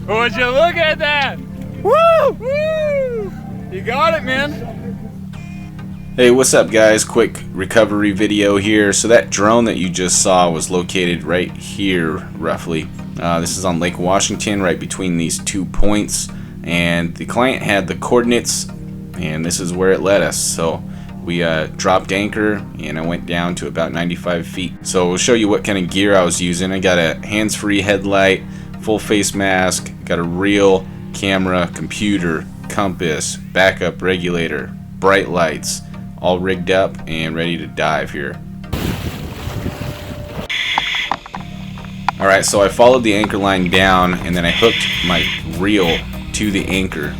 Would you look at that? Woo! Woo! You got it, man. Hey, what's up guys? Quick recovery video here. So that drone that you just saw was located right here, roughly. This is on Lake Washington, right between these 2 points. And the client had the coordinates, and this is where it led us. So we dropped anchor, and I went down to about 95 feet. So we'll show you what kind of gear I was using. I got a hands-free headlight, full face mask, got a reel, camera, computer, compass, backup regulator, bright lights, all rigged up and ready to dive here. Alright, so I followed the anchor line down, and then I hooked my reel to the anchor.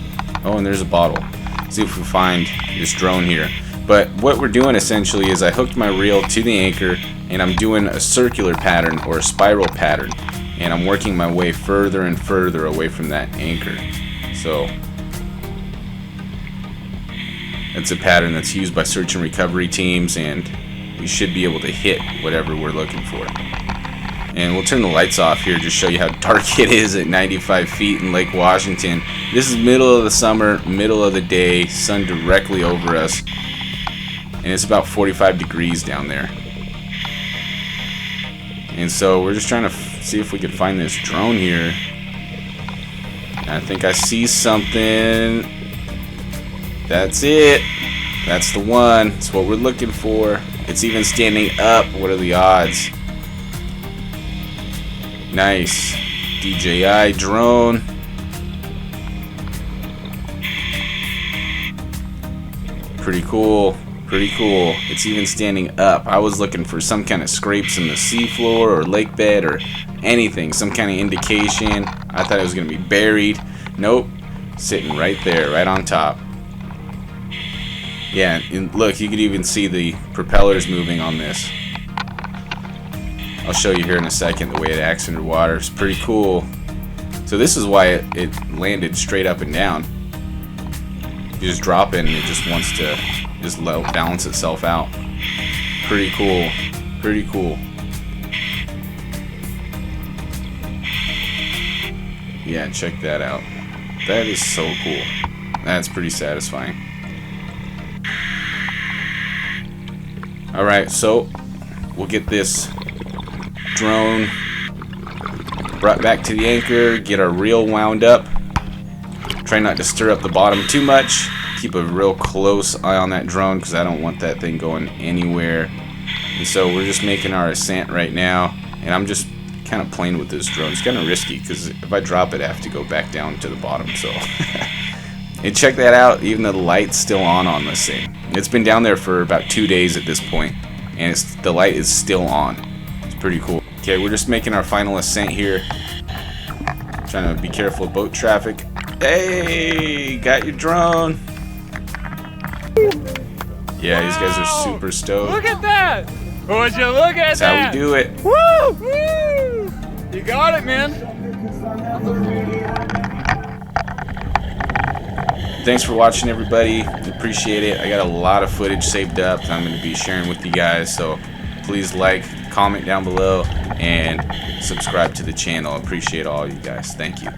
Oh, and there's a bottle. See if we find this drone here. But what we're doing essentially is I hooked my reel to the anchor, and I'm doing a circular pattern or a spiral pattern, and I'm working my way further and further away from that anchor. So it's a pattern that's used by search and recovery teams, and we should be able to hit whatever we're looking for. And we'll turn the lights off here to show you how dark it is at 95 feet in Lake Washington. This is middle of the summer, middle of the day, sun directly over us, and it's about 45 degrees down there. And so we're just trying to see if we can find this drone here. And I think I see something. That's it. That's the one. That's what we're looking for. It's even standing up. What are the odds? Nice. DJI Drone. Pretty cool. Pretty cool. It's even standing up. I was looking for some kind of scrapes in the seafloor or lake bed or anything. Some kind of indication. I thought it was going to be buried. Nope. Sitting right there, right on top. Yeah, and look, you could even see the propellers moving on this. I'll show you here in a second the way it acts underwater. It's pretty cool. So this is why it landed straight up and down. You just drop it and it just wants to just balance itself out. Pretty cool. Pretty cool. Yeah, check that out. That is so cool. That's pretty satisfying. Alright, so we'll get this drone brought back to the anchor, get our reel wound up. Try not to stir up the bottom too much. Keep a real close eye on that drone because I don't want that thing going anywhere. And so we're just making our ascent right now, and I'm just kind of playing with this drone. It's kind of risky because if I drop it, I have to go back down to the bottom. So and check that out, even though the light's still on this thing. It's been down there for about 2 days at this point, and the light is still on. It's pretty cool. Okay, we're just making our final ascent here. Trying to be careful of boat traffic. Hey, got your drone. Yeah, these guys are super stoked. Look at that! Would you look at That's that? how we do it. Woo! Woo! You got it, man. Thanks for watching, everybody. Appreciate it. I got a lot of footage saved up that I'm going to be sharing with you guys, so please like, comment down below, and subscribe to the channel. Appreciate all you guys. Thank you.